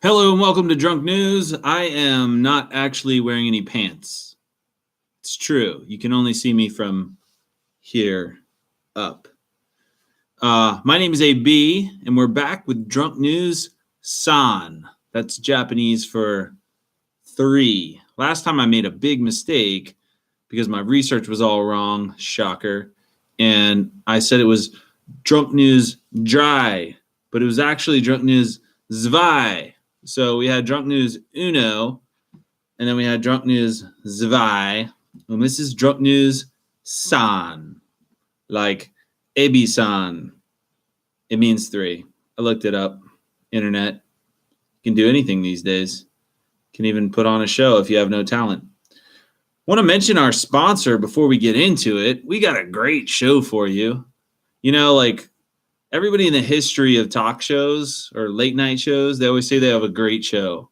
Hello and welcome to Drunk News. I am not actually wearing any pants. It's true. You can only see me from here up. My name is AB, and we're back with Drunk News San. That's Japanese for 3. Last time I made a big mistake because my research was all wrong. Shocker. And I said it was Drunk News Dry, but it was actually Drunk News Zwei. So we had Drunk News Uno, and then we had Drunk News Zwei, and this is Drunk News San, like Ebi-san. It means 3. I looked it up. Internet. You can do anything these days. You can even put on a show if you have no talent. Want to mention our sponsor before we get into it. We got a great show for you. You know, like everybody in the history of talk shows or late night shows, they always say they have a great show.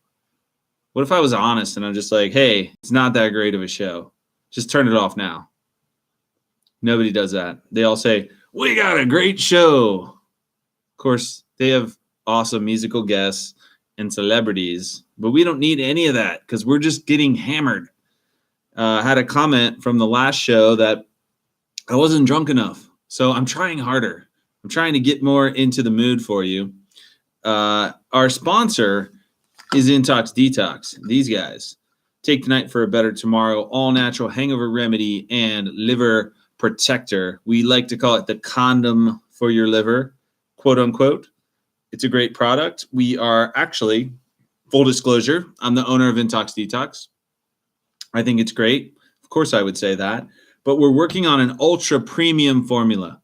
What if I was honest and I'm just like, hey, it's not that great of a show. Just turn it off now. Nobody does that. They all say, we got a great show. Of course, they have awesome musical guests and celebrities, but we don't need any of that because we're just getting hammered. I had a comment from the last show that I wasn't drunk enough. So I'm trying harder. I'm trying to get more into the mood for you. Our sponsor is Intox-Detox. These guys take tonight for a better tomorrow, all natural hangover remedy and liver protector. We like to call it the condom for your liver, quote unquote. It's a great product. We are actually, full disclosure, I'm the owner of Intox-Detox. I think it's great. Of course I would say that. But we're working on an ultra premium formula.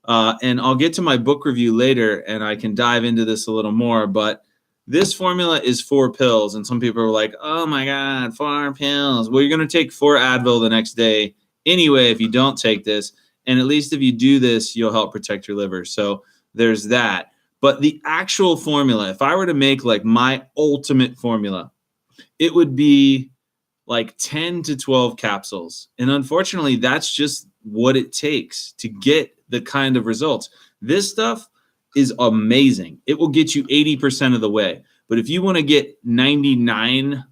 And I'll get to my book review later and I can dive into this a little more, but this formula is 4 pills. And some people are like, oh my God, 4 pills. Well, you're going to take 4 Advil the next day anyway if you don't take this. And at least if you do this, you'll help protect your liver. So there's that. But the actual formula, if I were to make like my ultimate formula, it would be like 10 to 12 capsules. And unfortunately, that's just what it takes to get the kind of results. This stuff is amazing. It will get you 80% of the way. But if you want to get 99%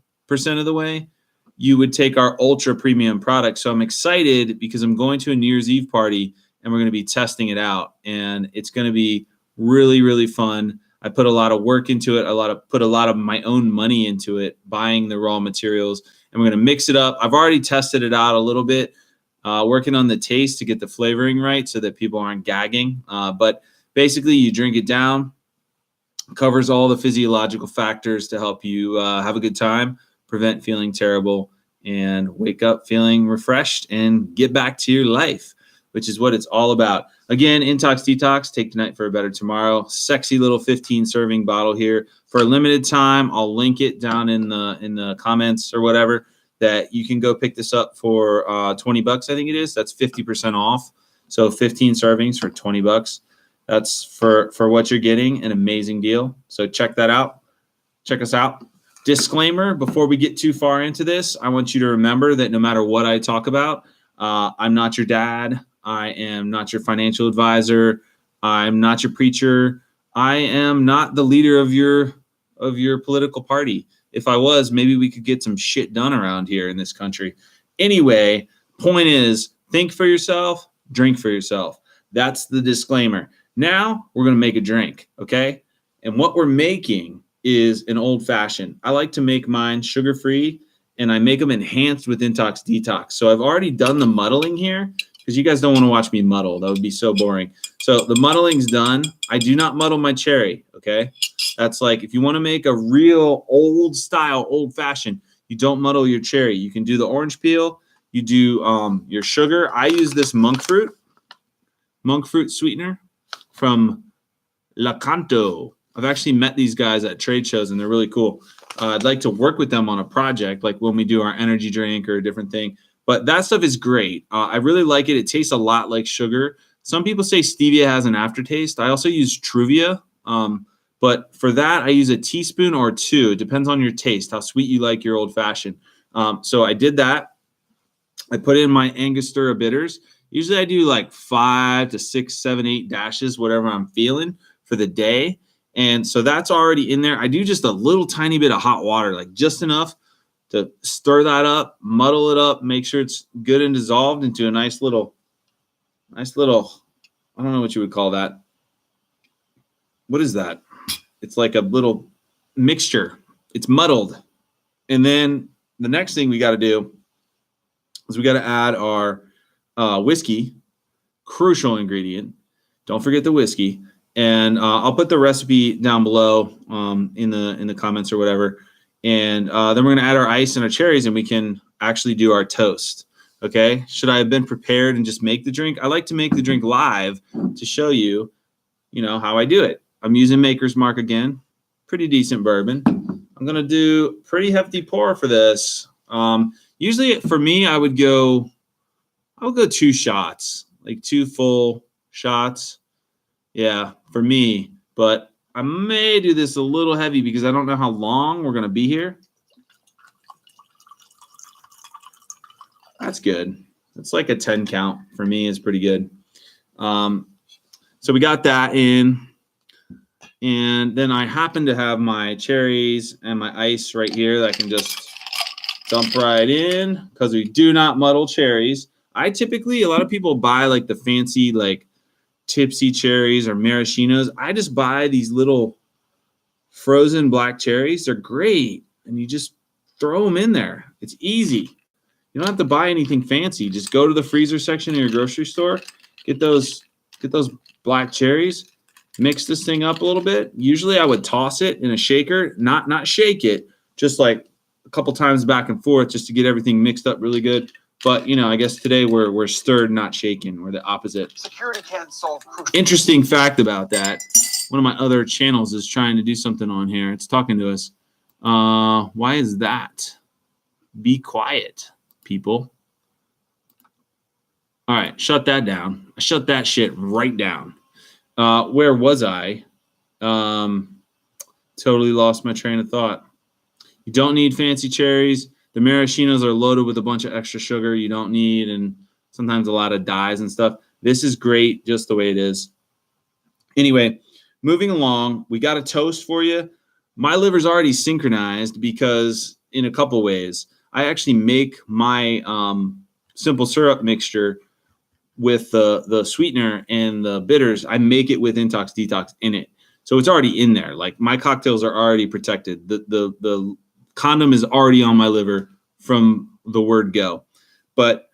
of the way, you would take our ultra premium product. So I'm excited because I'm going to a New Year's Eve party and we're going to be testing it out. And it's going to be really, really fun. I put a lot of work into it. Put a lot of my own money into it, buying the raw materials. And we're going to mix it up. I've already tested it out a little bit. Working on the taste to get the flavoring right so that people aren't gagging. But basically, you drink it down, covers all the physiological factors to help you have a good time, prevent feeling terrible, and wake up feeling refreshed and get back to your life, which is what it's all about. Again, Intox-Detox, take tonight for a better tomorrow. Sexy little 15-serving bottle here for a limited time. I'll link it down in the comments or whatever. That you can go pick this up for $20, I think it is. That's 50% off. So 15 servings for $20. That's for what you're getting, an amazing deal. So check that out. Check us out. Disclaimer, before we get too far into this, I want you to remember that no matter what I talk about, I'm not your dad. I am not your financial advisor. I'm not your preacher. I am not the leader of your political party. If I was, maybe we could get some shit done around here in this country. Anyway, point is, think for yourself, drink for yourself. That's the disclaimer. Now we're going to make a drink, okay? And what we're making is an old fashioned. I like to make mine sugar-free, and I make them enhanced with Intox-Detox. So I've already done the muddling here because you guys don't want to watch me muddle. That would be so boring. So the muddling's done. I do not muddle my cherry, okay? That's like if you want to make a real old style, old fashioned, you don't muddle your cherry. You can do the orange peel. You do your sugar. I use this monk fruit sweetener from La Canto. I've actually met these guys at trade shows and they're really cool. I'd like to work with them on a project, like when we do our energy drink or a different thing. But that stuff is great. I really like it. It tastes a lot like sugar. Some people say stevia has an aftertaste. I also use Truvia. But for that, I use a teaspoon or 2. It depends on your taste, how sweet you like your old fashioned. So I did that. I put in my Angostura bitters. Usually I do like 5 to 6, 7, 8 dashes, whatever I'm feeling for the day. And so that's already in there. I do just a little tiny bit of hot water, like just enough to stir that up, muddle it up, make sure it's good and dissolved into a nice little, I don't know what you would call that. What is that? It's like a little mixture. It's muddled. And then the next thing we got to do is we got to add our whiskey, crucial ingredient. Don't forget the whiskey. And I'll put the recipe down below in the comments or whatever. And then we're going to add our ice and our cherries, and we can actually do our toast. Okay. Should I have been prepared and just make the drink? I like to make the drink live to show you, how I do it. I'm using Maker's Mark again. Pretty decent bourbon. I'm going to do pretty hefty pour for this. Usually for me, I would go 2 shots, like 2 full shots. Yeah, for me. But I may do this a little heavy because I don't know how long we're going to be here. That's good. It's like a 10 count for me is pretty good. So we got that in. And then I happen to have my cherries and my ice right here that I can just dump right in because we do not muddle cherries. A lot of people buy like the fancy, like tipsy cherries or maraschinos. I just buy these little frozen black cherries. They're great. And you just throw them in there. It's easy. You don't have to buy anything fancy. Just go to the freezer section in your grocery store, get those black cherries, mix this thing up a little bit. Usually I would toss it in a shaker, not shake it, just like a couple times back and forth just to get everything mixed up really good. But, I guess today we're stirred, not shaken. We're the opposite. Security can't solve. Interesting fact about that. One of my other channels is trying to do something on here. It's talking to us. Why is that? Be quiet, people. All right, shut that down. I shut that shit right down. Where was I? Totally lost my train of thought. You don't need fancy cherries. The maraschinos are loaded with a bunch of extra sugar you don't need, and sometimes a lot of dyes and stuff. This is great just the way it is. Anyway, moving along, we got a toast for you. My liver's already synchronized because in a couple ways. I actually make my simple syrup mixture with the sweetener and the bitters. I make it with Intox-Detox in it. So it's already in there. Like my cocktails are already protected. The condom is already on my liver from the word go. But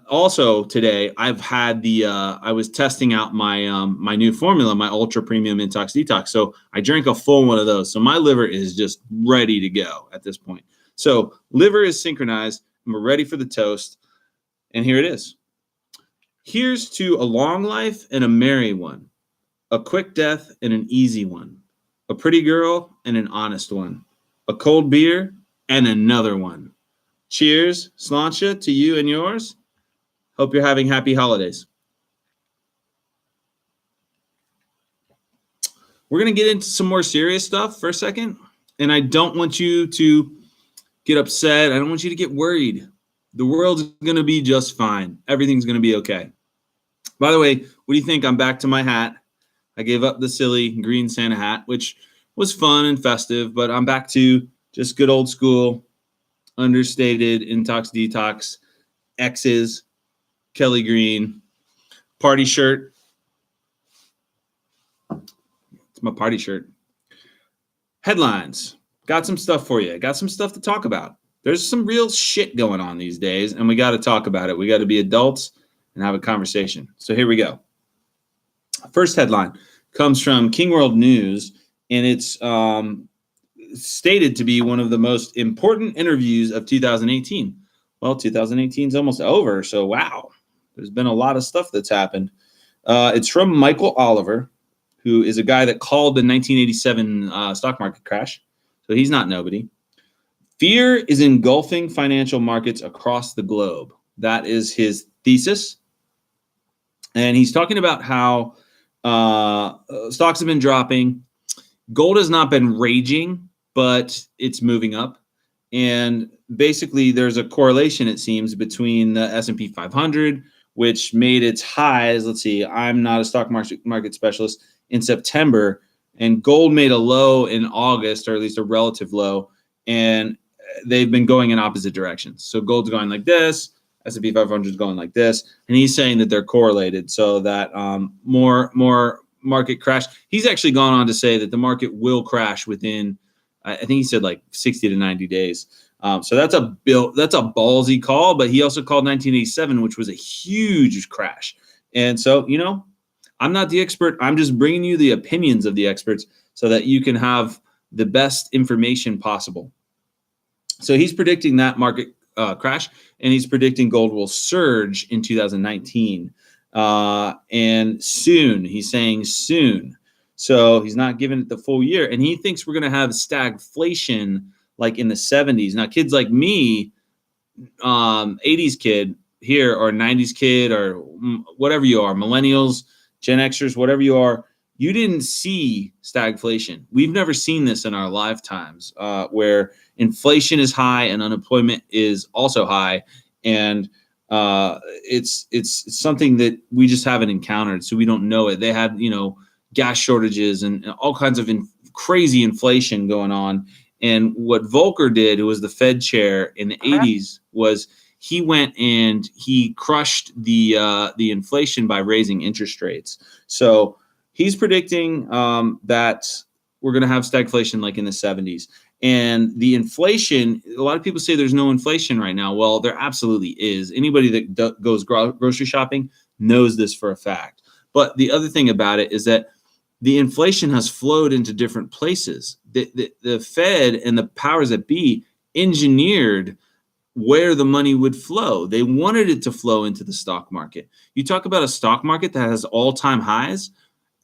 also today I've had I was testing out my my new formula, my ultra premium Intox-Detox. So I drank a full one of those. So my liver is just ready to go at this point. So liver is synchronized and we're ready for the toast. And here it is. Here's to a long life and a merry one, a quick death and an easy one, a pretty girl and an honest one, a cold beer and another one. Cheers, sláinte, to you and yours. Hope you're having happy holidays. We're going to get into some more serious stuff for a second. And I don't want you to get upset. I don't want you to get worried. The world's going to be just fine. Everything's going to be okay. By the way, what do you think? I'm back to my hat. I gave up the silly green Santa hat, which was fun and festive, but I'm back to just good old school, understated Intox-Detox, X's, Kelly Green, party shirt. It's my party shirt. Headlines. Got some stuff for you. Got some stuff to talk about. There's some real shit going on these days, and we got to talk about it. We got to be adults and have a conversation. So here we go. First headline comes from King World News, and it's stated to be one of the most important interviews of 2018. Well, 2018 is almost over, so wow. There's been a lot of stuff that's happened. It's from Michael Oliver, who is a guy that called the 1987 stock market crash. So he's not nobody. Fear is engulfing financial markets across the globe. That is his thesis. And he's talking about how stocks have been dropping. Gold has not been raging, but it's moving up. And basically, there's a correlation, it seems, between the S&P 500, which made its highs. Let's see, I'm not a stock market specialist. In September, And gold made a low in August, or at least a relative low, and they've been going in opposite directions. So gold's going like this, S&P 500 is going like this, and he's saying that they're correlated, so that more market crash. He's actually gone on to say that the market will crash within, I think he said like 60 to 90 days. So that's a ballsy call, but he also called 1987, which was a huge crash. And so, I'm not the expert. I'm just bringing you the opinions of the experts so that you can have the best information possible. So he's predicting that market crash, and he's predicting gold will surge in 2019. And soon, he's saying soon. So he's not giving it the full year. And he thinks we're going to have stagflation like in the 70s. Now, kids like me, 80s kid here, or 90s kid, or whatever you are, millennials, Gen Xers, whatever you are, you didn't see stagflation. We've never seen this in our lifetimes, where inflation is high and unemployment is also high. And it's something that we just haven't encountered, so we don't know it. They had, gas shortages and all kinds of crazy inflation going on. And what Volcker did, who was the Fed chair in the 80s, was he went and he crushed the inflation by raising interest rates. So he's predicting that we're going to have stagflation like in the 70s. And the inflation, a lot of people say there's no inflation right now. Well, there absolutely is. Anybody that goes grocery shopping knows this for a fact. But the other thing about it is that the inflation has flowed into different places. The Fed and the powers that be engineered where the money would flow. They wanted it to flow into the stock market. You talk about a stock market that has all-time highs,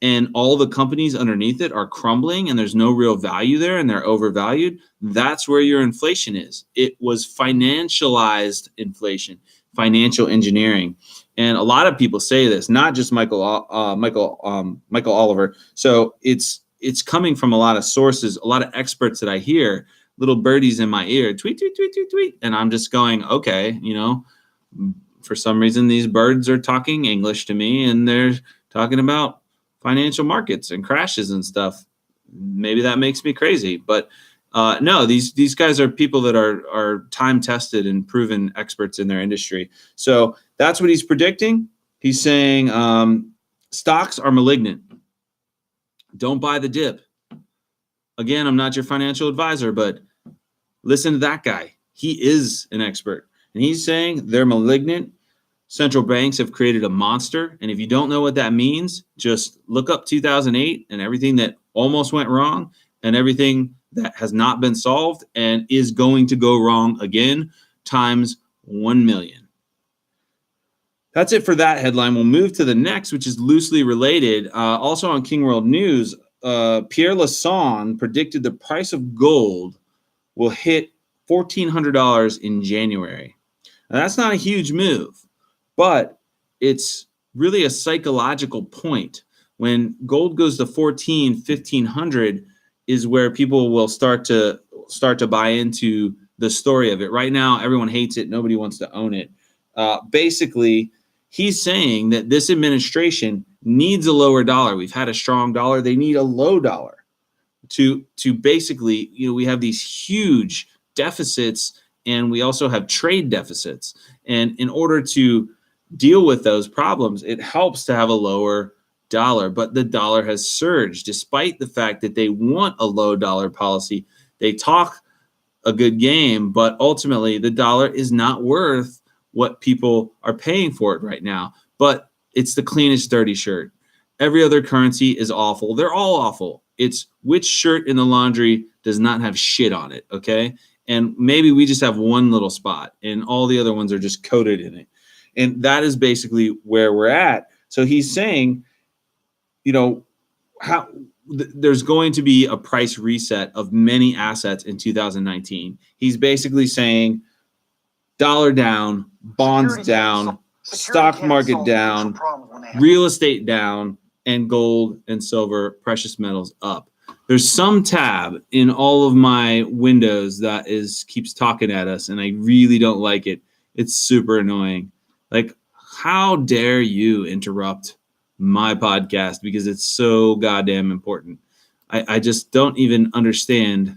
and all the companies underneath it are crumbling, and there's no real value there, and they're overvalued. That's where your inflation is. It was financialized inflation, financial engineering. And a lot of people say this, not just Michael Oliver. So it's coming from a lot of sources, a lot of experts that I hear, little birdies in my ear, tweet, tweet, tweet, tweet, tweet. And I'm just going, okay, for some reason, these birds are talking English to me, and they're talking about financial markets and crashes and stuff. Maybe that makes me crazy, but no, these guys are people that are time tested and proven experts in their industry. So that's what he's predicting. He's saying stocks are malignant. Don't buy the dip. Again, I'm not your financial advisor, but listen to that guy. He is an expert, and he's saying they're malignant. Central banks have created a monster. And if you don't know what that means, just look up 2008 and everything that almost went wrong and everything that has not been solved and is going to go wrong again times 1 million. That's it for that headline. We'll move to the next, which is loosely related. Also on King World News, Pierre Lassonde predicted the price of gold will hit $1,400 in January. Now, that's not a huge move, but it's really a psychological point. When gold goes to 1,500 is where people will start to buy into the story of it. Right now, everyone hates it. Nobody wants to own it. Basically, he's saying that this administration needs a lower dollar. We've had a strong dollar. They need a low dollar to basically, we have these huge deficits, and we also have trade deficits. And in order to deal with those problems, it helps to have a lower dollar. But the dollar has surged despite the fact that they want a low dollar policy. They talk a good game, but ultimately the dollar is not worth what people are paying for it right now. But it's the cleanest dirty shirt. Every other currency is awful. They're all awful. It's which shirt in the laundry does not have shit on it, okay? And maybe we just have one little spot, and all the other ones are just coated in it. And that is basically where we're at. So he's saying, how there's going to be a price reset of many assets in 2019. He's basically saying dollar down, bonds down, stock market down, real estate down, and gold and silver, precious metals up. There's some tab in all of my windows that keeps talking at us, and I really don't like it. It's super annoying. Like, how dare you interrupt my podcast because it's so goddamn important. I just don't even understand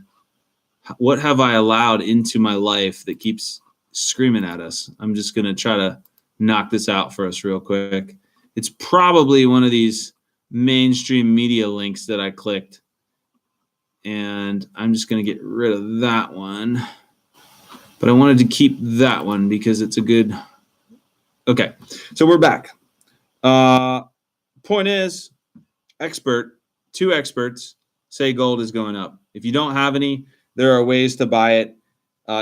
what have I allowed into my life that keeps screaming at us. I'm just going to try to knock this out for us real quick. It's probably one of these mainstream media links that I clicked. And I'm just going to get rid of that one. But I wanted to keep that one because it's a good... Okay, so we're back. Point is, two experts say gold is going up. If you don't have any, there are ways to buy it.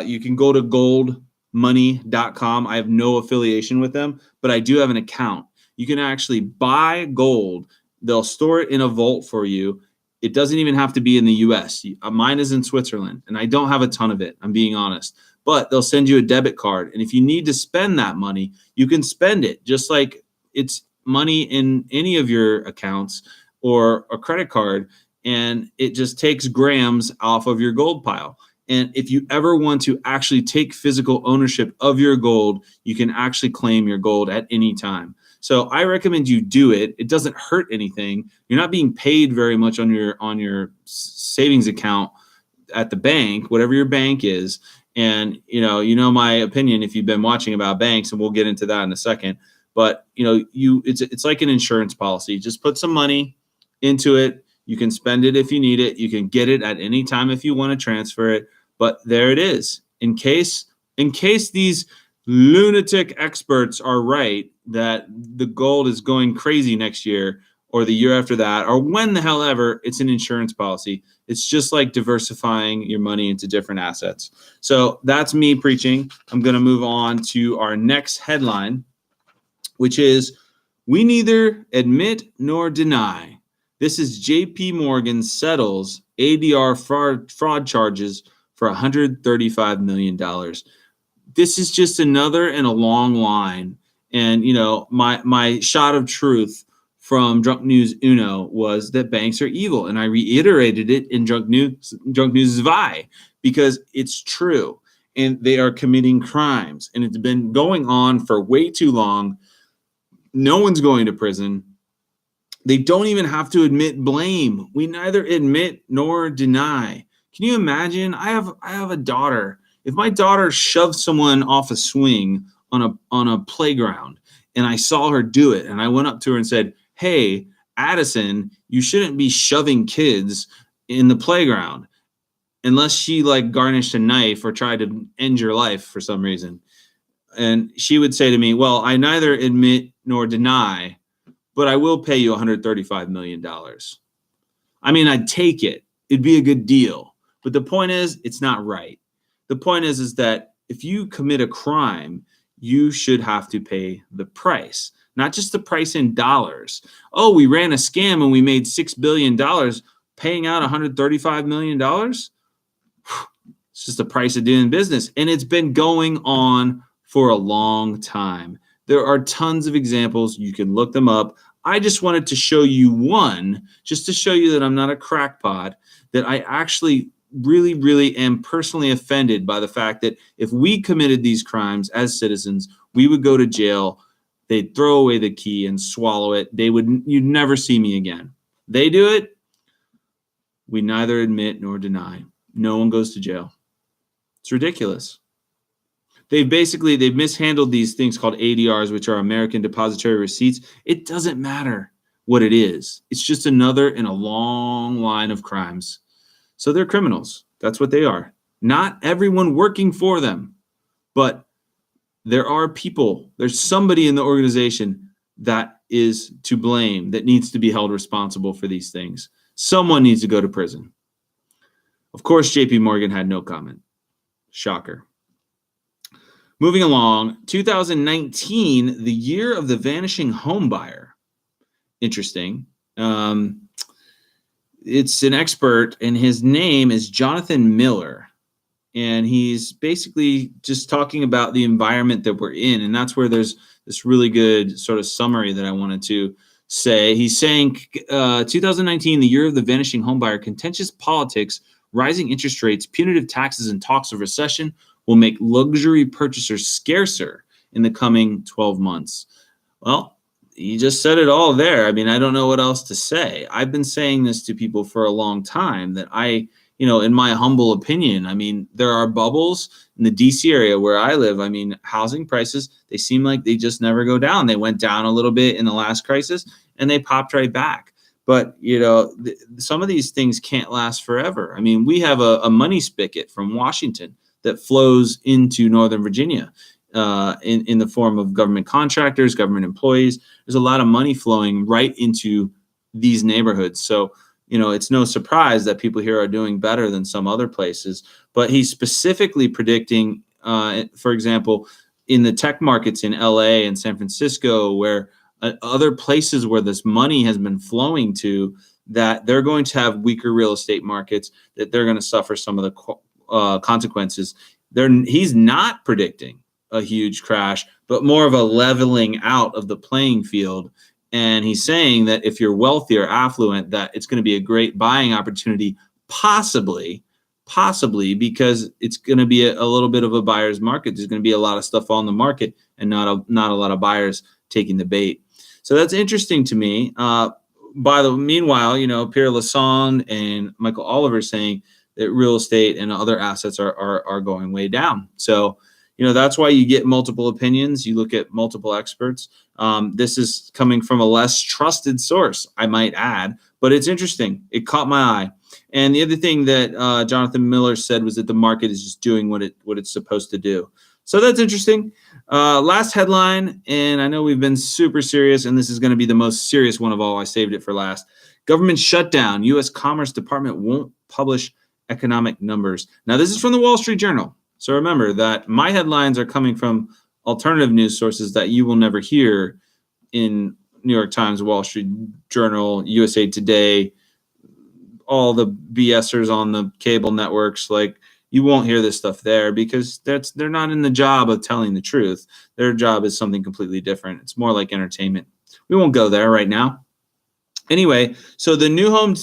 You can go to goldmoney.com. I have no affiliation with them, but I do have an account. You can actually buy gold. They'll store it in a vault for you. It doesn't even have to be in the US. Mine is in Switzerland, and I don't have a ton of it, I'm being honest. But they'll send you a debit card. And if you need to spend that money, you can spend it just like it's money in any of your accounts or a credit card. And it just takes grams off of your gold pile. And if you ever want to actually take physical ownership of your gold, you can actually claim your gold at any time. So I recommend you do it. It doesn't hurt anything. You're not being paid very much on your savings account at the bank, whatever your bank is. And you know my opinion if you've been watching about banks, and we'll get into that in a second. But it's like an insurance policy. Just put some money into it. You can spend it if you need it. You can get it at any time if you want to transfer it. But there it is. In case these lunatic experts are right that the gold is going crazy next year or the year after that, or when the hell ever, it's an insurance policy. It's just like diversifying your money into different assets. So that's me preaching. I'm going to move on to our next headline, which is, we neither admit nor deny. This is JP Morgan settles ADR fraud charges for $135 million. This is just another in a long line. And, my shot of truth from Drunk News Uno was that banks are evil. And I reiterated it in Drunk News Vi, because it's true. And they are committing crimes. And it's been going on for way too long. No one's going to prison. They don't even have to admit blame. We neither admit nor deny. Can you imagine? I have a daughter. If my daughter shoved someone off a swing on a playground, and I saw her do it, and I went up to her and said, "Hey, Addison, you shouldn't be shoving kids in the playground," unless she garnished a knife or tried to end your life for some reason. And she would say to me, "Well, I neither admit nor deny, but I will pay you $135 million. I mean, I'd take it. It'd be a good deal. But the point is, it's not right. The point is that if you commit a crime, you should have to pay the price, not just the price in dollars. Oh, we ran a scam and we made $6 billion, paying out $135 million. It's just the price of doing business. And it's been going on for a long time. There are tons of examples. You can look them up. I just wanted to show you one, just to show you that I'm not a crackpot, that I actually really, really am personally offended by the fact that if we committed these crimes as citizens, we would go to jail. They'd throw away the key and swallow it. You'd never see me again. They do it. We neither admit nor deny. No one goes to jail. It's ridiculous. They've mishandled these things called ADRs, which are American Depository Receipts. It doesn't matter what it is. It's just another in a long line of crimes. So they're criminals. That's what they are. Not everyone working for them, but there are people, there's somebody in the organization that is to blame, that needs to be held responsible for these things. Someone needs to go to prison. Of course, JP Morgan had no comment. Shocker. Moving along, 2019, the year of the vanishing home buyer. Interesting. It's an expert, and his name is Jonathan Miller. And he's basically just talking about the environment that we're in. And that's where there's this really good sort of summary that I wanted to say. He's saying 2019, the year of the vanishing homebuyer, contentious politics, rising interest rates, punitive taxes, and talks of recession will make luxury purchasers scarcer in the coming 12 months. Well, you just said it all there. I mean, I don't know what else to say. I've been saying this to people for a long time that in my humble opinion, I mean, there are bubbles in the DC area where I live. I mean, housing prices, they seem like they just never go down. They went down a little bit in the last crisis and they popped right back. But, some of these things can't last forever. I mean, we have a money spigot from Washington that flows into Northern Virginia in the form of government contractors, government employees. There's a lot of money flowing right into these neighborhoods. So, it's no surprise that people here are doing better than some other places. But he's specifically predicting, for example, in the tech markets in LA and San Francisco, where other places where this money has been flowing to, that they're going to have weaker real estate markets, that they're going to suffer some of the consequences. He's not predicting a huge crash, but more of a leveling out of the playing field. And he's saying that if you're wealthy or affluent, that it's going to be a great buying opportunity, possibly because it's going to be a little bit of a buyer's market. There's going to be a lot of stuff on the market and not a lot of buyers taking the bait. So that's interesting to me. Meanwhile, Pierre Lassonde and Michael Oliver saying that real estate and other assets are going way down. So, that's why you get multiple opinions. You look at multiple experts. This is coming from a less trusted source, I might add, but it's interesting. It caught my eye. And the other thing that Jonathan Miller said was that the market is just doing what it's supposed to do. So that's interesting. Last headline, and I know we've been super serious, and this is going to be the most serious one of all. I saved it for last. Government shutdown. U.S. Commerce Department won't publish economic numbers. Now, this is from the Wall Street Journal. So remember that my headlines are coming from alternative news sources that you will never hear in New York Times, Wall Street Journal, USA Today, all the BSers on the cable networks. Like, you won't hear this stuff there because they're not in the job of telling the truth. Their job is something completely different. It's more like entertainment. We won't go there right now. Anyway, so the new home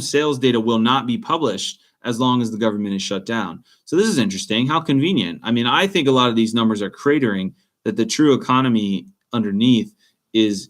sales data will not be published as long as the government is shut down. So this is interesting. How convenient. I mean, I think a lot of these numbers are cratering, that the true economy underneath is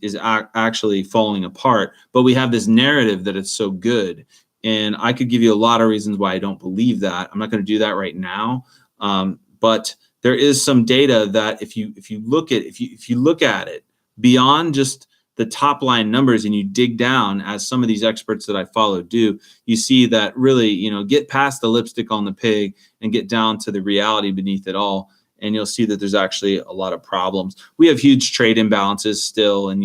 actually falling apart. But we have this narrative that it's so good. And I could give you a lot of reasons why I don't believe that. I'm not going to do that right now. But there is some data that if you look at it beyond just the top line numbers and you dig down, as some of these experts that I follow do, you see that really, get past the lipstick on the pig and get down to the reality beneath it all. And you'll see that there's actually a lot of problems. We have huge trade imbalances still. And,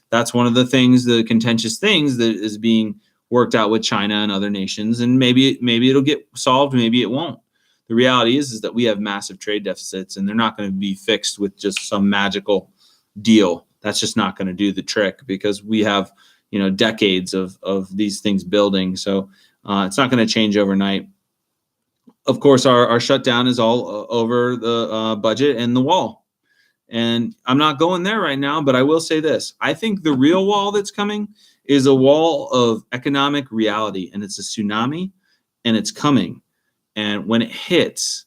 that's one of the contentious things that is being worked out with China and other nations. And maybe it'll get solved. Maybe it won't. The reality is that we have massive trade deficits, and they're not going to be fixed with just some magical deal. That's just not going to do the trick, because we have, decades of these things building. So it's not going to change overnight. Of course, our shutdown is all over the budget and the wall. And I'm not going there right now, but I will say this. I think the real wall that's coming is a wall of economic reality, and it's a tsunami, and it's coming. And when it hits,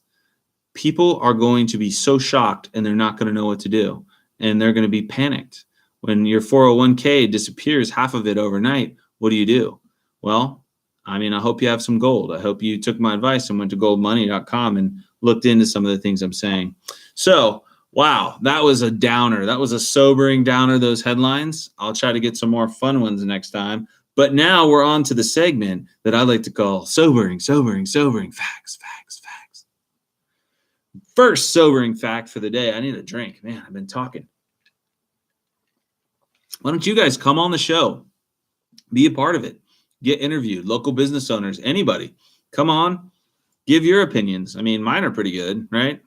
people are going to be so shocked, and they're not going to know what to do. And they're going to be panicked. When your 401k disappears, half of it overnight, what do? Well, I mean, I hope you have some gold. I hope you took my advice and went to goldmoney.com and looked into some of the things I'm saying. So, wow, that was a downer. That was a sobering downer, those headlines. I'll try to get some more fun ones next time. But now we're on to the segment that I like to call sobering facts. First sobering fact for the day. I need a drink. Man, I've been talking. Why don't you guys come on the show? Be a part of it. Get interviewed. Local business owners, anybody. Come on. Give your opinions. I mean, mine are pretty good, right?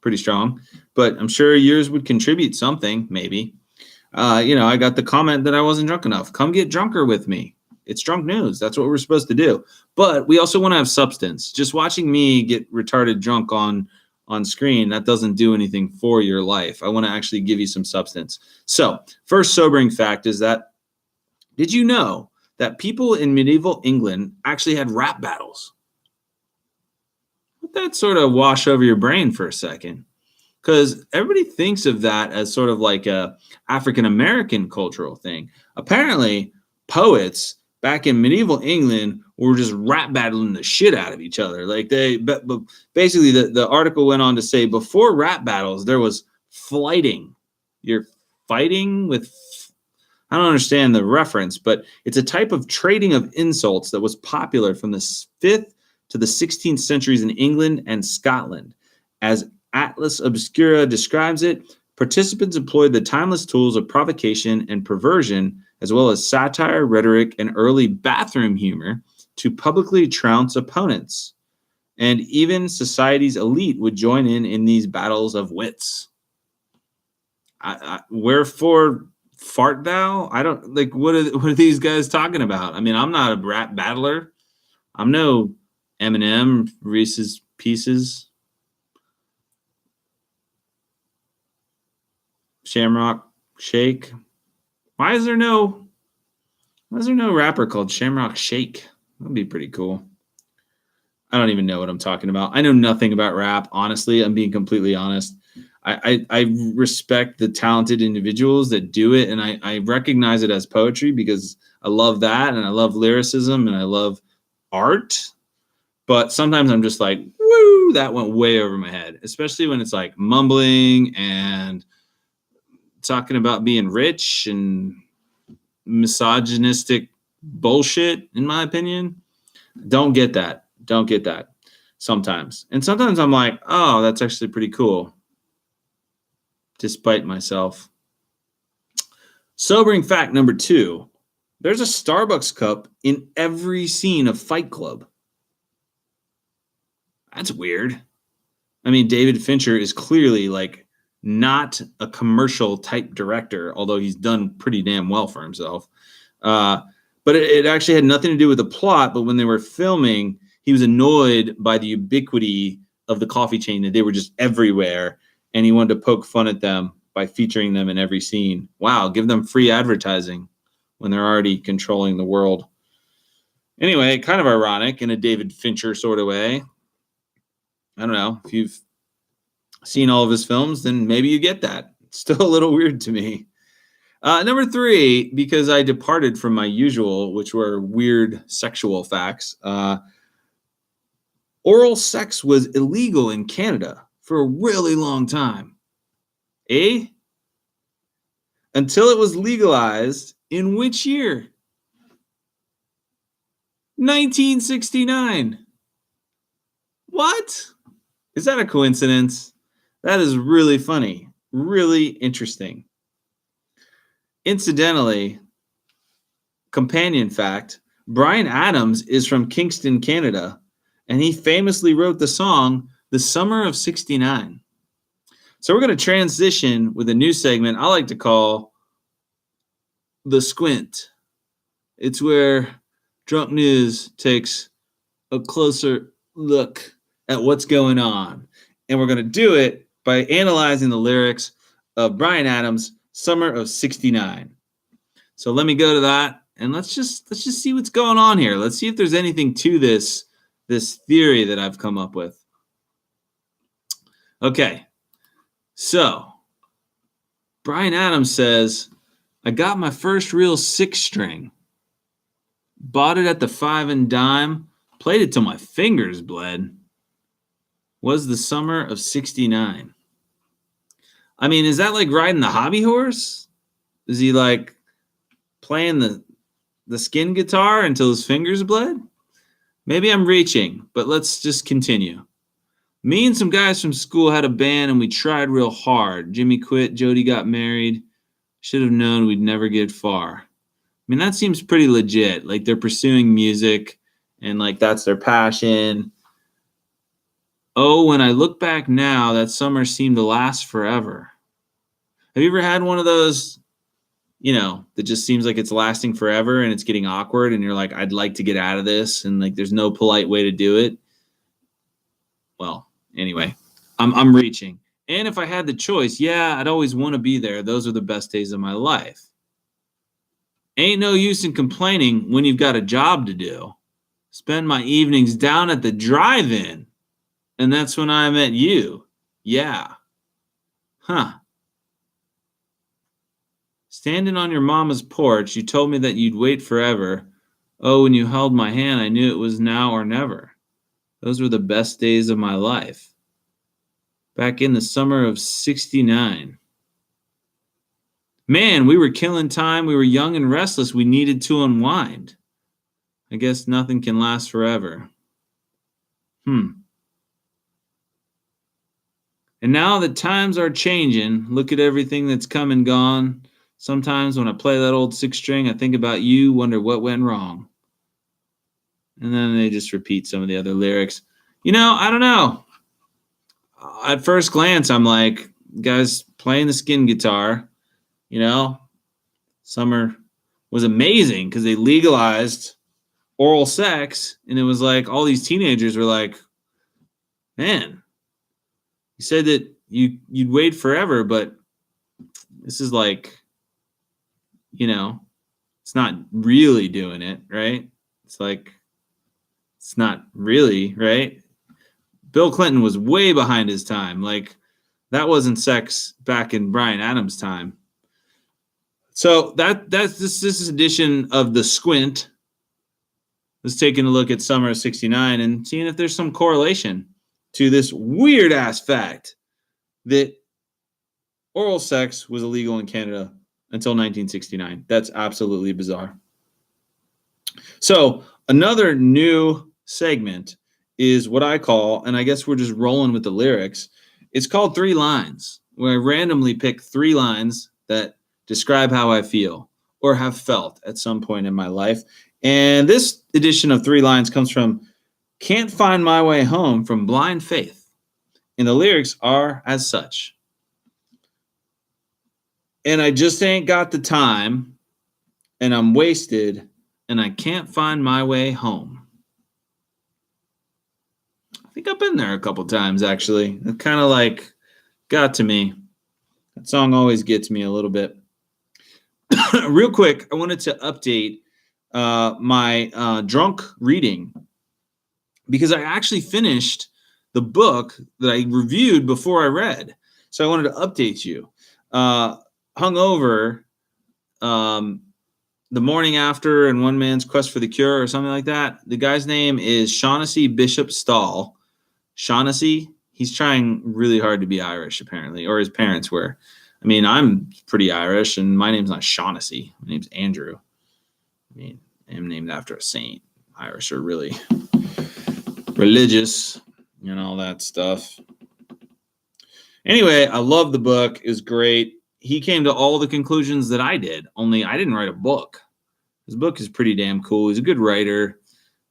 Pretty strong. But I'm sure yours would contribute something, maybe. I got the comment that I wasn't drunk enough. Come get drunker with me. It's drunk news. That's what we're supposed to do. But we also want to have substance. Just watching me get retarded drunk on screen, that doesn't do anything for your life. I want to actually give you some substance. So, first sobering fact is that, did you know that people in medieval England actually had rap battles? Let that sort of wash over your brain for a second. because everybody thinks of that as sort of like a African American cultural thing. Apparently, poets back in medieval England were just rap battling the shit out of each other. Like but basically, the article went on to say before rap battles, there was flighting. You're fighting with. I don't understand the reference, but it's a type of trading of insults that was popular from the 5th to the 16th centuries in England and Scotland. As Atlas Obscura describes it, participants employed the timeless tools of provocation and perversion, as well as satire, rhetoric, and early bathroom humor to publicly trounce opponents. And even society's elite would join in these battles of wits. Wherefore fart thou? I don't like what are these guys talking about? I mean, I'm not a rap battler. I'm no Eminem, Reese's Pieces, Shamrock Shake. Why is there no rapper called Shamrock Shake? That'd be pretty cool. I don't even know what I'm talking about. I know nothing about rap. Honestly, I'm being completely honest. I respect the talented individuals that do it, and I recognize it as poetry because I love that, and I love lyricism, and I love art. But sometimes I'm just like, woo, that went way over my head, especially when it's like mumbling and talking about being rich and misogynistic bullshit, in my opinion. Don't get that sometimes. And sometimes I'm like, oh, that's actually pretty cool. Despite myself. Sobering fact number 2. There's a Starbucks cup in every scene of Fight Club. That's weird. I mean, David Fincher is clearly like not a commercial type director, although he's done pretty damn well for himself. But it actually had nothing to do with the plot. But when they were filming, he was annoyed by the ubiquity of the coffee chain, that they were just everywhere. And he wanted to poke fun at them by featuring them in every scene. Wow, give them free advertising when they're already controlling the world. Anyway, kind of ironic in a David Fincher sort of way. I don't know. If you've seen all of his films, then maybe you get that. It's still a little weird to me. Number 3, because I departed from my usual, which were weird sexual facts. Oral sex was illegal in Canada for a really long time. Until it was legalized in which year? 1969. What? Is that a coincidence? That is really funny. Really interesting. Incidentally, companion fact, Bryan Adams is from Kingston, Canada, and he famously wrote the song The Summer of '69. So we're going to transition with a new segment I like to call The Squint. It's where Drunk News takes a closer look at what's going on. And we're going to do it by analyzing the lyrics of Bryan Adams' Summer of '69. So let me go to that, and let's just see what's going on here. Let's see if there's anything to this theory that I've come up with. Okay. So, Bryan Adams says, I got my first real 6-string. Bought it at the 5 and dime. Played it till my fingers bled. Was the summer of '69. I mean, is that like riding the hobby horse? Is he like playing the skin guitar until his fingers bled? Maybe I'm reaching, but let's just continue. Me and some guys from school had a band and we tried real hard. Jimmy quit, Jody got married. Should have known we'd never get far. I mean, that seems pretty legit. Like they're pursuing music and like that's their passion. Oh, when I look back now, that summer seemed to last forever. Have you ever had one of those, that just seems like it's lasting forever and it's getting awkward and you're like, I'd like to get out of this and like there's no polite way to do it? Well, anyway, I'm reaching. And if I had the choice, yeah, I'd always want to be there. Those are the best days of my life. Ain't no use in complaining when you've got a job to do. Spend my evenings down at the drive-in. And that's when I met you. Yeah. Huh. Standing on your mama's porch, you told me that you'd wait forever. Oh, when you held my hand, I knew it was now or never. Those were the best days of my life. Back in the summer of 69. Man, we were killing time. We were young and restless. We needed to unwind. I guess nothing can last forever. And now that times are changing, look at everything that's come and gone. Sometimes when I play that old six string, I think about you, wonder what went wrong. And then they just repeat some of the other lyrics. I don't know. At first glance, I'm like, guys playing the skin guitar, summer was amazing because they legalized oral sex. And it was like all these teenagers were like, man, you said that you'd wait forever, but this is like, it's not really doing it, right? It's like, it's not really, right? Bill Clinton was way behind his time. Like, that wasn't sex back in Bryan Adams' time. So that's this edition of The Squint was taking a look at summer of 69 and seeing if there's some correlation to this weird ass fact that oral sex was illegal in Canada until 1969. That's absolutely bizarre. So another new segment is what I call, and I guess we're just rolling with the lyrics, it's called 3 Lines, where I randomly pick 3 lines that describe how I feel or have felt at some point in my life. And this edition of 3 Lines comes from Can't Find My Way Home from Blind Faith. And the lyrics are as such. And I just ain't got the time, and I'm wasted, and I can't find my way home. I think I've been there a couple times, actually. It kind of like got to me. That song always gets me a little bit. Real quick, I wanted to update my drunk reading because I actually finished the book that I reviewed before I read. So I wanted to update you. Hungover, the morning after, and One Man's Quest for the Cure, or something like that. The guy's name is Shaughnessy Bishop Stall. Shaughnessy, he's trying really hard to be Irish, apparently, or his parents were. I mean, I'm pretty Irish, and my name's not Shaughnessy. My name's Andrew. I mean, I'm named after a saint. Irish are really religious and all that stuff. Anyway, I love the book. It was great. He came to all the conclusions that I did, only I didn't write a book. His book is pretty damn cool. He's a good writer.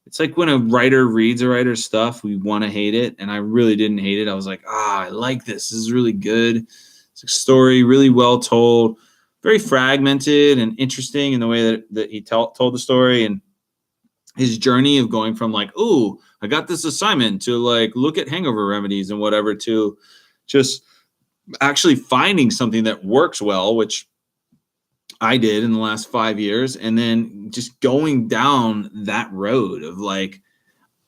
It's like when a writer reads a writer's stuff, we want to hate it, and I really didn't hate it. I was like, I like this. This is really good. It's a story, really well told, very fragmented and interesting in the way that he told the story, and his journey of going from like, ooh, I got this assignment to like look at hangover remedies and whatever to just actually finding something that works well, which I did in the last 5 years, and then just going down that road of like,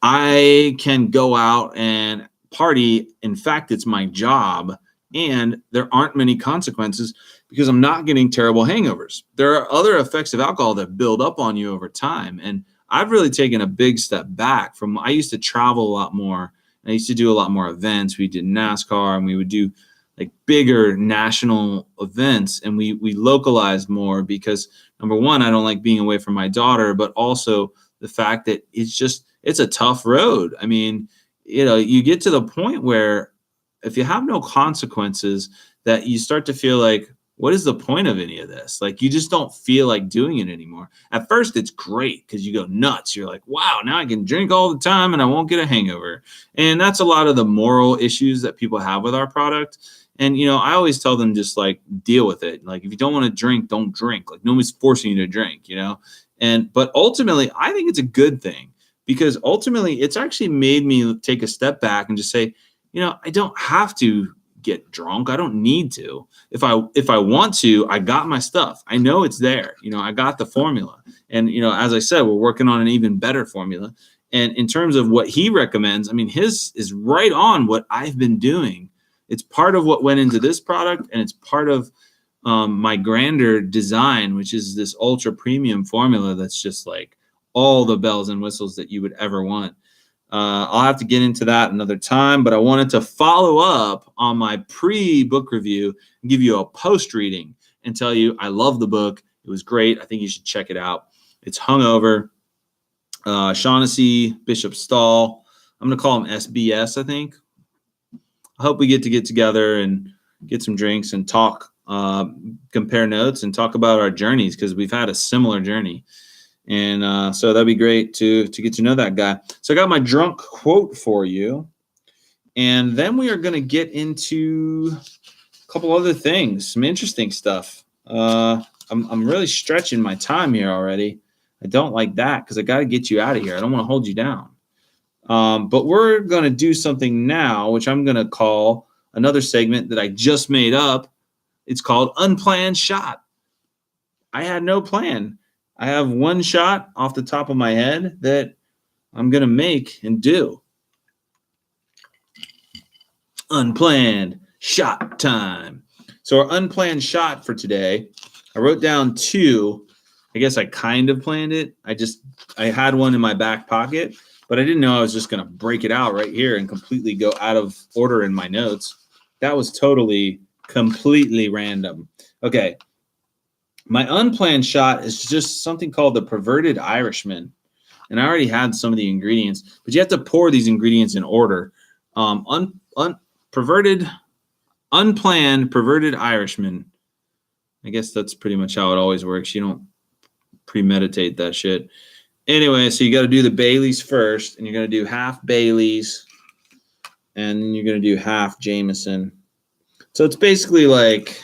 I can go out and party. In fact, it's my job, and there aren't many consequences because I'm not getting terrible hangovers. There are other effects of alcohol that build up on you over time. And I've really taken a big step back from, I used to travel a lot more. I used to do a lot more events. We did NASCAR, and we would do like bigger national events, and we localized more because number one, I don't like being away from my daughter, but also the fact that it's a tough road. I mean, you get to the point where if you have no consequences, that you start to feel like, what is the point of any of this? Like, you just don't feel like doing it anymore. At first, it's great because you go nuts. You're like, wow, now I can drink all the time and I won't get a hangover. And that's a lot of the moral issues that people have with our product. And, I always tell them just like deal with it. Like, if you don't want to drink, don't drink. Like, nobody's forcing you to drink, but ultimately, I think it's a good thing because ultimately it's actually made me take a step back and just say, I don't have to get drunk. I don't need to. If I want to, I got my stuff. I know it's there. I got the formula. And, as I said, we're working on an even better formula. And in terms of what he recommends, I mean, his is right on what I've been doing It's part of what went into this product, and it's part of my grander design, which is this ultra premium formula that's just like all the bells and whistles that you would ever want. I'll have to get into that another time, but I wanted to follow up on my pre-book review and give you a post reading and tell you I love the book. It was great. I think you should check it out. It's Hungover, Shaughnessy, Bishop Stall. I'm going to call him SBS, I think. I hope we get together and get some drinks and talk, compare notes and talk about our journeys, because we've had a similar journey. And so that'd be great to get to know that guy. So I got my drunk quote for you. And then we are going to get into a couple other things, some interesting stuff. I'm really stretching my time here already. I don't like that because I got to get you out of here. I don't want to hold you down. But we're going to do something now, which I'm going to call another segment that I just made up. It's called Unplanned Shot. I had no plan. I have one shot off the top of my head that I'm going to make and do. Unplanned shot time. So our unplanned shot for today, I wrote down 2. I guess I kind of planned it. I had one in my back pocket, but I didn't know I was just going to break it out right here and completely go out of order in my notes. That was completely random. Okay. My unplanned shot is just something called the Perverted Irishman. And I already had some of the ingredients, but you have to pour these ingredients in order. Unplanned Perverted Irishman. I guess that's pretty much how it always works. You don't premeditate that shit. Anyway, so you got to do the Baileys first, and you're going to do half Baileys, and then you're going to do half Jameson. So it's basically like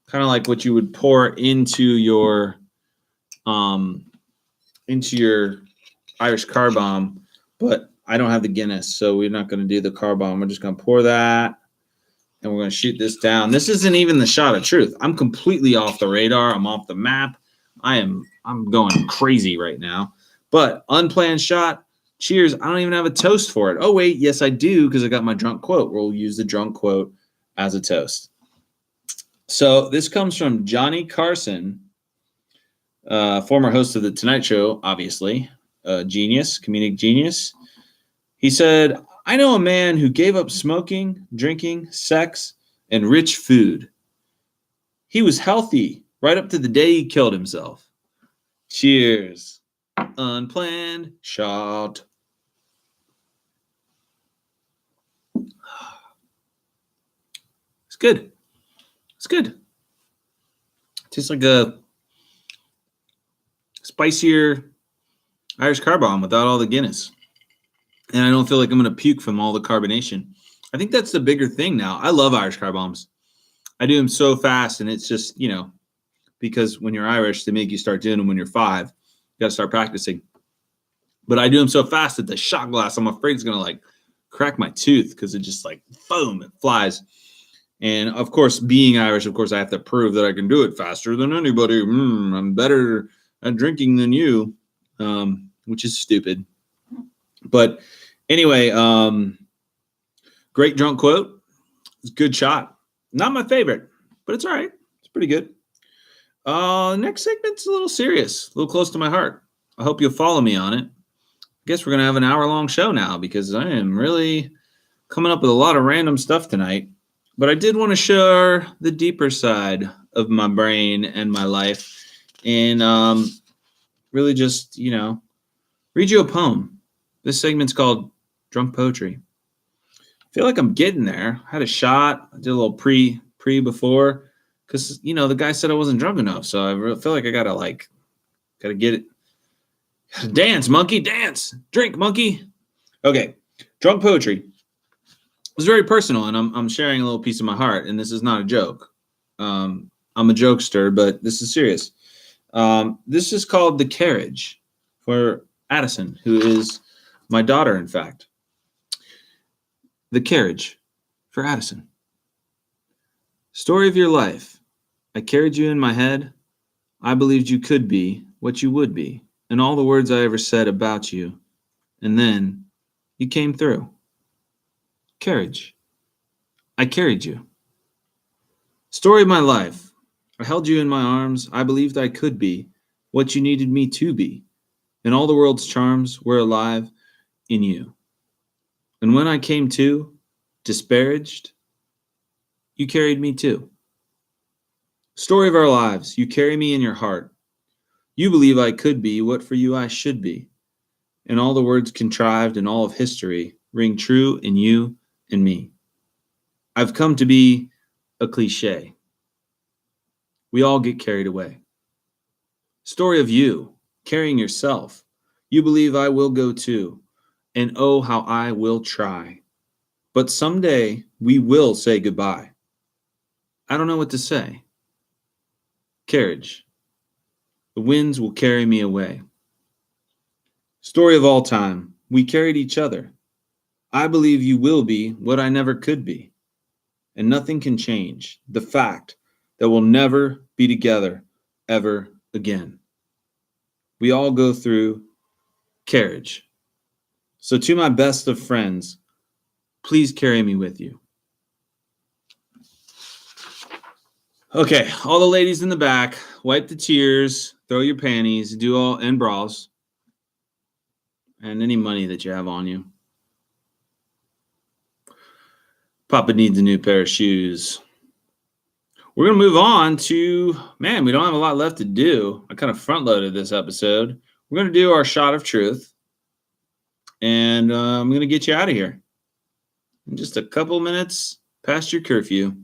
kind of like what you would pour into your Irish car bomb, but I don't have the Guinness, so we're not going to do the car bomb. We're just going to pour that, and we're going to shoot this down. This isn't even the shot of truth. I'm completely off the radar. I'm off the map. I'm going crazy right now. But unplanned shot. Cheers. I don't even have a toast for it. Oh, wait. Yes, I do, because I got my drunk quote. We'll use the drunk quote as a toast. So this comes from Johnny Carson, former host of The Tonight Show, obviously. Genius, comedic genius. He said, I know a man who gave up smoking, drinking, sex, and rich food. He was healthy right up to the day he killed himself. Cheers. Unplanned shot. It's good. It's good. Tastes like a spicier Irish car bomb without all the Guinness. And I don't feel like I'm going to puke from all the carbonation. I think that's the bigger thing now. I love Irish car bombs. I do them so fast, and it's just, because when you're Irish, they make you start doing them when you're 5. You got to start practicing. But I do them so fast that the shot glass, I'm afraid it's going to crack my tooth because it just boom, it flies. And of course, being Irish, I have to prove that I can do it faster than anybody. I'm better at drinking than you, which is stupid. But anyway, great drunk quote. It's a good shot. Not my favorite, but it's all right. It's pretty good. Next segment's a little serious, a little close to my heart. I hope you'll follow me on it. I guess we're going to have an hour-long show now because I am really coming up with a lot of random stuff tonight. But I did want to share the deeper side of my brain and my life and really just, read you a poem. This segment's called Drunk Poetry. I feel like I'm getting there. I had a shot. I did a little pre before because, the guy said I wasn't drunk enough. So I really feel like I got to get it. Gotta dance, monkey, dance. Drink, monkey. Okay, drunk poetry. It's very personal, and I'm sharing a little piece of my heart, and this is not a joke. I'm a jokester, but this is serious. This is called The Carriage for Addison, who is my daughter, in fact. The Carriage for Addison. Story of your life. I carried you in my head. I believed you could be what you would be, and all the words I ever said about you. And then you came through. Carriage. I carried you. Story of my life. I held you in my arms. I believed I could be what you needed me to be. And all the world's charms were alive in you. And when I came to, disparaged, you carried me too. Story of our lives. You carry me in your heart. You believe I could be what for you I should be. And all the words contrived in all of history ring true in you and me. I've come to be a cliche. We all get carried away. Story of you, carrying yourself. You believe I will go too. And oh, how I will try. But someday we will say goodbye. I don't know what to say. Carriage. The winds will carry me away. Story of all time. We carried each other. I believe you will be what I never could be. And nothing can change the fact that we'll never be together ever again. We all go through carriage. So to my best of friends, please carry me with you. Okay, all the ladies in the back, wipe the tears, throw your panties, and bras, and any money that you have on you. Papa needs a new pair of shoes. We're going to move on to, man, we don't have a lot left to do. I kind of front-loaded this episode. We're going to do our shot of truth, and I'm going to get you out of here in just a couple minutes past your curfew.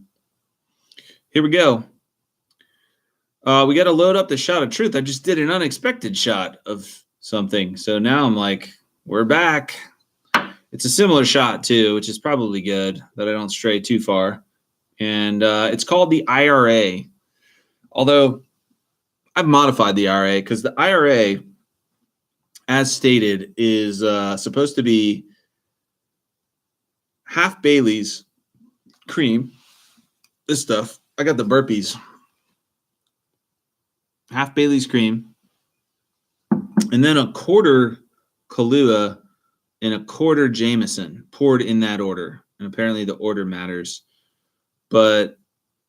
Here we go. We got to load up the shot of truth. I just did an unexpected shot of something. So now I'm like, we're back. It's a similar shot too, which is probably good that I don't stray too far. And it's called the IRA. Although I've modified the IRA because the IRA, as stated, is supposed to be half Bailey's cream. This stuff. I got the burpees. Half Bailey's cream. And then a quarter Kahlua and a quarter Jameson poured in that order. And apparently the order matters. But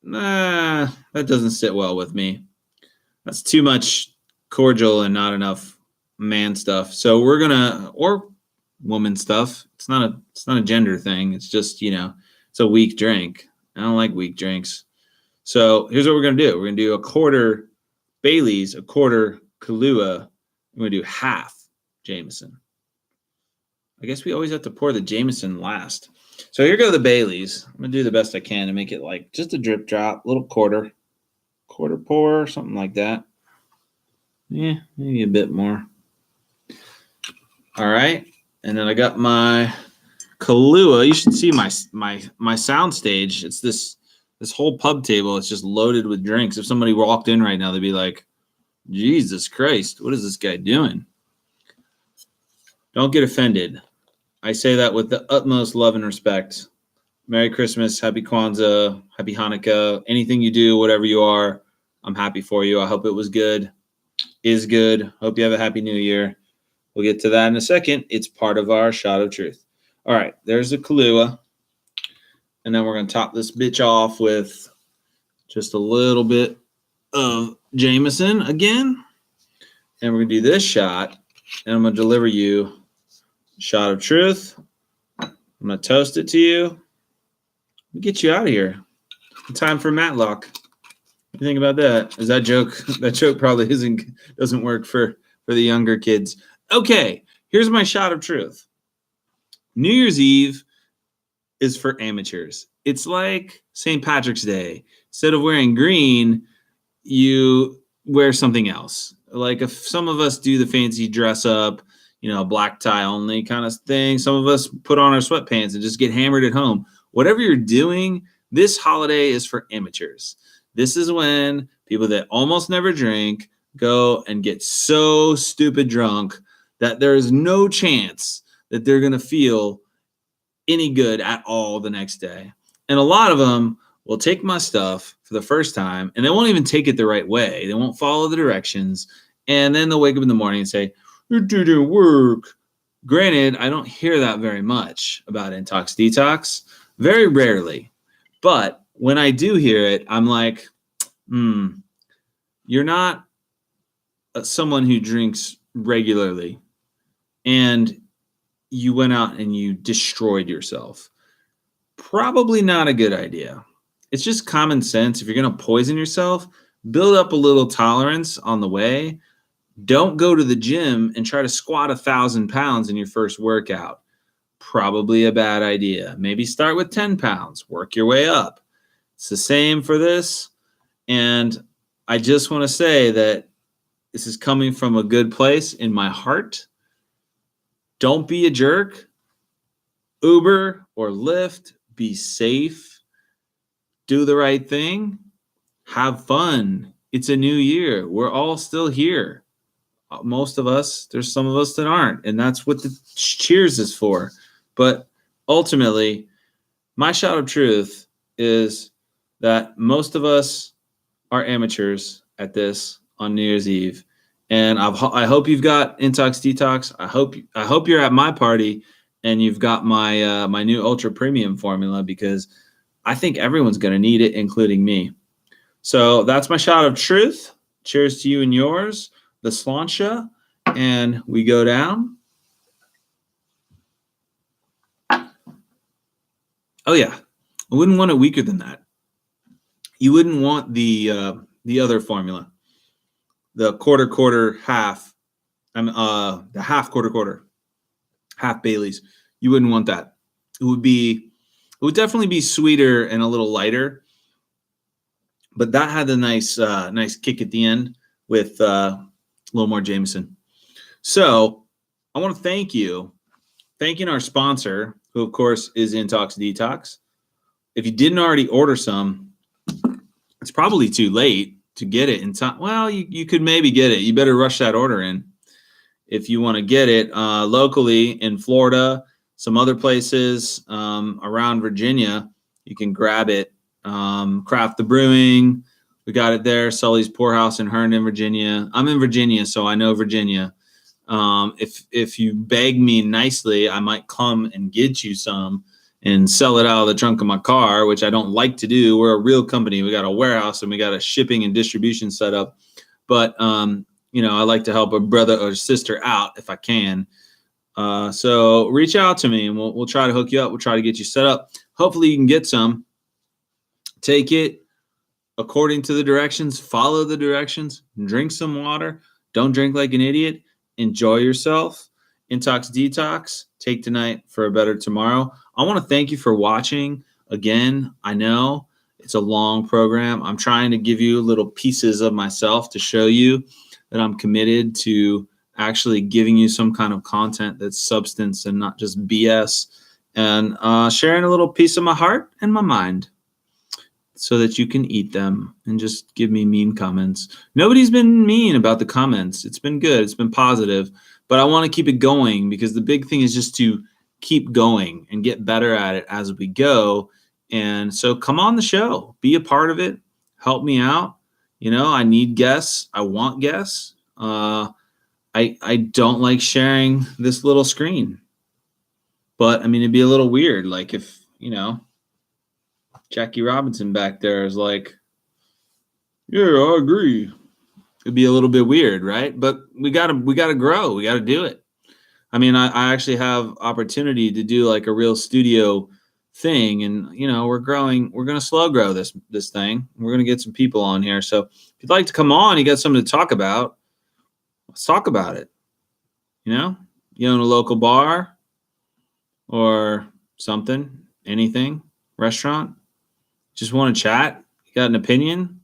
that doesn't sit well with me. That's too much cordial and not enough man stuff. So we're gonna, or woman stuff. It's not a gender thing. It's just, it's a weak drink. I don't like weak drinks. So here's what we're gonna do. We're gonna do a quarter Bailey's, a quarter Kahlua. We're gonna do half Jameson. I guess we always have to pour the Jameson last. So here go the Baileys. I'm gonna do the best I can to make it like just a drip drop, little quarter pour, something like that. Yeah, maybe a bit more. All right, and then I got my Kahlua. You should see my sound stage. It's this whole pub table. It's just loaded with drinks. If somebody walked in right now, they'd be like, "Jesus Christ, what is this guy doing?" Don't get offended. I say that with the utmost love and respect. Merry Christmas, Happy Kwanzaa, Happy Hanukkah, anything you do, whatever you are, I'm happy for you. I hope it was good, is good. Hope you have a Happy New Year. We'll get to that in a second. It's part of our shot of truth. All right, there's the Kahlua. And then we're going to top this bitch off with just a little bit of Jameson again. And we're going to do this shot. And I'm going to deliver you shot of truth. I'm going to toast it to you. Get you out of here. Time for Matlock. What do you think about that? Is that joke? That joke probably doesn't work for the younger kids. Okay, here's my shot of truth. New Year's Eve is for amateurs. It's like St. Patrick's Day. Instead of wearing green, you wear something else. Like if some of us do the fancy dress up, black tie only kind of thing. Some of us put on our sweatpants and just get hammered at home. Whatever you're doing, this holiday is for amateurs. This is when people that almost never drink go and get so stupid drunk that there is no chance that they're going to feel any good at all the next day. And a lot of them will take my stuff for the first time and they won't even take it the right way. They won't follow the directions. And then they'll wake up in the morning and say, "It didn't work." Granted, I don't hear that very much about Intox-Detox. Very rarely. But when I do hear it, I'm like, you're not someone who drinks regularly and you went out and you destroyed yourself. Probably not a good idea. It's just common sense. If you're going to poison yourself, build up a little tolerance on the way. Don't go to the gym and try to squat 1,000 pounds in your first workout. Probably a bad idea. Maybe start with 10 pounds, work your way up. It's the same for this. And I just want to say that this is coming from a good place in my heart. Don't be a jerk. Uber or Lyft, be safe. Do the right thing. Have fun. It's a new year. We're all still here. Most of us, there's some of us that aren't. And that's what the cheers is for. But ultimately, my shot of truth is that most of us are amateurs at this on New Year's Eve. And I hope you've got Intox-Detox. I hope you're at my party and you've got my my new ultra premium formula, because I think everyone's going to need it, including me. So that's my shot of truth. Cheers to you and yours, the slancha, and we go down. Oh yeah, I wouldn't want it weaker than that. You wouldn't want the other formula, the quarter half, the half quarter half Bailey's. You wouldn't want that. It would definitely be sweeter and a little lighter, but that had a nice kick at the end with a little more Jameson. So I want to thanking our sponsor, who of course is Intox-Detox. If you didn't already order some, it's probably too late to get it in time. Well, you could maybe get it. You better rush that order in if you want to get it locally in Florida, some other places around Virginia. You can grab it. Craft the Brewing, we got it there. Sully's Poorhouse in Herndon, Virginia. I'm in Virginia, so I know Virginia. If you beg me nicely, I might come and get you some and sell it out of the trunk of my car, which I don't like to do. We're a real company. We got a warehouse and we got a shipping and distribution set up. But, I like to help a brother or sister out if I can. So reach out to me and we'll try to hook you up. We'll try to get you set up. Hopefully you can get some. Take it according to the directions. Follow the directions. Drink some water. Don't drink like an idiot. Enjoy yourself. Intox-Detox. Take tonight for a better tomorrow. I want to thank you for watching. Again, I know it's a long program. I'm trying to give you little pieces of myself to show you that I'm committed to actually giving you some kind of content that's substance and not just BS, and sharing a little piece of my heart and my mind so that you can eat them and just give me mean comments. Nobody's been mean about the comments. It's been good. It's been positive. But I want to keep it going, because the big thing is just to keep going and get better at it as we go. And so come on the show. Be a part of it. Help me out. I need guests. I want guests. I don't like sharing this little screen. But, it'd be a little weird. Like if, Jackie Robinson back there is like, yeah, I agree. It'd be a little bit weird, right? But we gotta grow. We gotta do it. I actually have opportunity to do like a real studio thing, and we're growing. We're gonna slow grow this thing. We're gonna get some people on here. So if you'd like to come on, you got something to talk about. Let's talk about it. You own a local bar or something, anything, restaurant. Just want to chat? You got an opinion?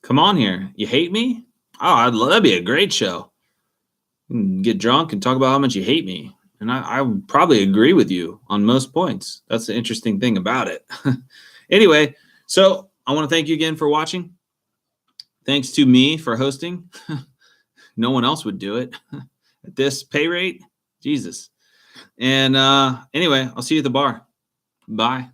Come on here. You hate me? Oh, that'd be a great show. Get drunk and talk about how much you hate me. And I would probably agree with you on most points. That's the interesting thing about it. Anyway, so I want to thank you again for watching. Thanks to me for hosting. No one else would do it at this pay rate. Jesus. And anyway, I'll see you at the bar. Bye.